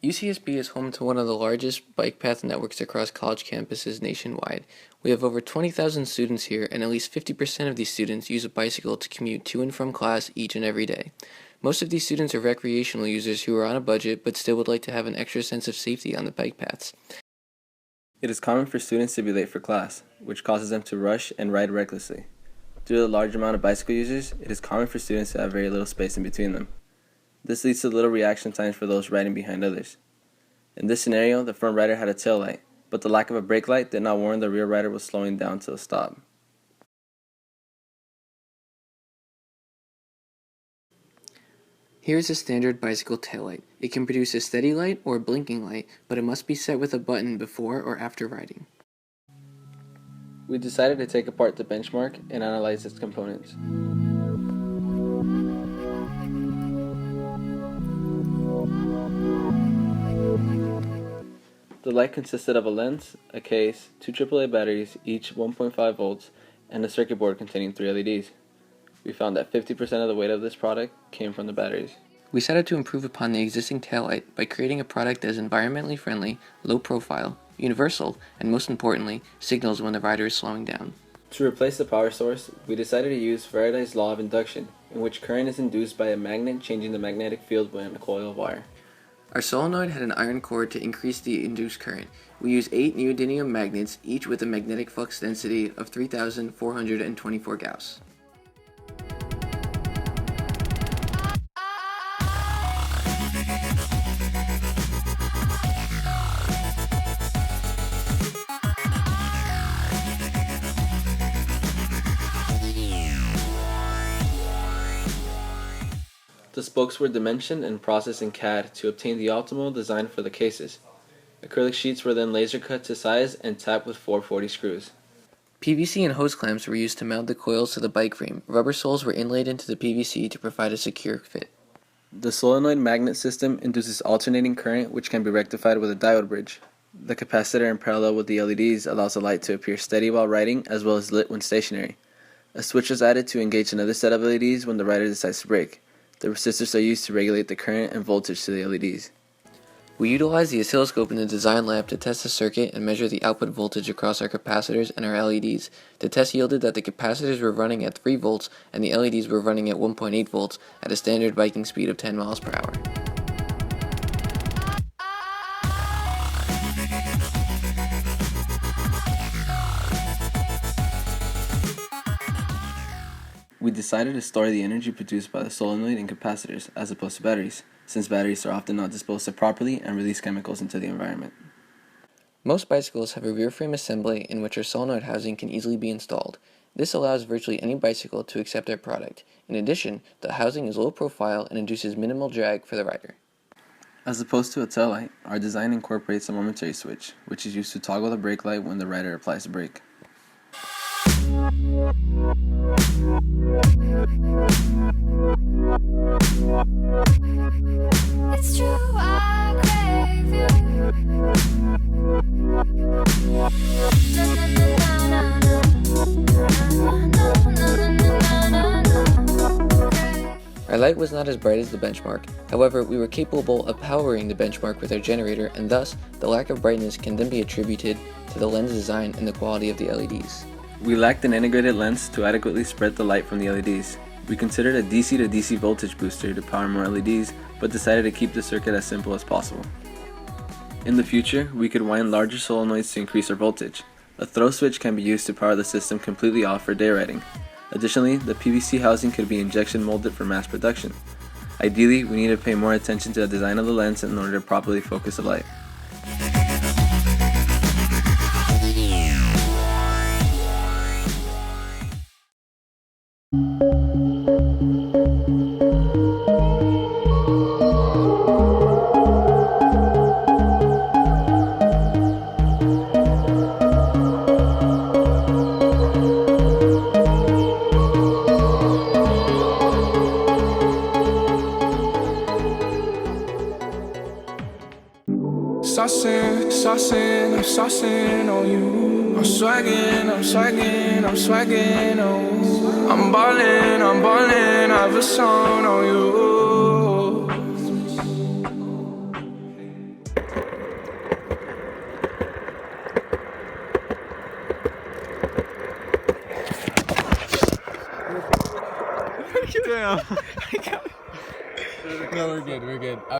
UCSB is home to one of the largest bike path networks across college campuses nationwide. We have over 20,000 students here, and at least 50% of these students use a bicycle to commute to and from class each and every day. Most of these students are recreational users who are on a budget but still would like to have an extra sense of safety on the bike paths. It is common for students to be late for class, which causes them to rush and ride recklessly. Due to the large amount of bicycle users, it is common for students to have very little space in between them. This leads to little reaction times for those riding behind others. In this scenario, the front rider had a tail light, but the lack of a brake light did not warn the rear rider was slowing down to a stop. Here is a standard bicycle taillight. It can produce a steady light or a blinking light, but it must be set with a button before or after riding. We decided to take apart the benchmark and analyze its components. The light consisted of a lens, a case, two AAA batteries, each 1.5 volts, and a circuit board containing 3 LEDs. We found that 50% of the weight of this product came from the batteries. We set out to improve upon the existing taillight by creating a product that is environmentally friendly, low profile, universal, and most importantly, signals when the rider is slowing down. To replace the power source, we decided to use Faraday's law of induction, in which current is induced by a magnet changing the magnetic field within a coil of wire. Our solenoid had an iron core to increase the induced current. We used 8 neodymium magnets, each with a magnetic flux density of 3,424 Gauss. The spokes were dimensioned and processed in CAD to obtain the optimal design for the cases. Acrylic sheets were then laser cut to size and tapped with 440 screws. PVC and hose clamps were used to mount the coils to the bike frame. Rubber soles were inlaid into the PVC to provide a secure fit. The solenoid magnet system induces alternating current, which can be rectified with a diode bridge. The capacitor in parallel with the LEDs allows the light to appear steady while riding as well as lit when stationary. A switch is added to engage another set of LEDs when the rider decides to brake. The resistors are used to regulate the current and voltage to the LEDs. We utilized the oscilloscope in the design lab to test the circuit and measure the output voltage across our capacitors and our LEDs. The test yielded that the capacitors were running at 3 volts and the LEDs were running at 1.8 volts at a standard biking speed of 10 miles per hour. We decided to store the energy produced by the solenoid in capacitors as opposed to batteries, since batteries are often not disposed of properly and release chemicals into the environment. Most bicycles have a rear frame assembly in which our solenoid housing can easily be installed. This allows virtually any bicycle to accept our product. In addition, the housing is low profile and induces minimal drag for the rider. As opposed to a tail light, our design incorporates a momentary switch, which is used to toggle the brake light when the rider applies the brake. It's true, I crave you. Our light was not as bright as the benchmark. However, we were capable of powering the benchmark with our generator, and thus, the lack of brightness can then be attributed to the lens design and the quality of the LEDs. We lacked an integrated lens to adequately spread the light from the LEDs. We considered a DC to DC voltage booster to power more LEDs, but decided to keep the circuit as simple as possible. In the future, we could wind larger solenoids to increase our voltage. A throw switch can be used to power the system completely off for day riding. Additionally, the PVC housing could be injection molded for mass production. Ideally, we need to pay more attention to the design of the lens in order to properly focus the light. Saucing on you. I'm swagging, oh. I'm ballin', I have a song on you. Damn. No, we're good.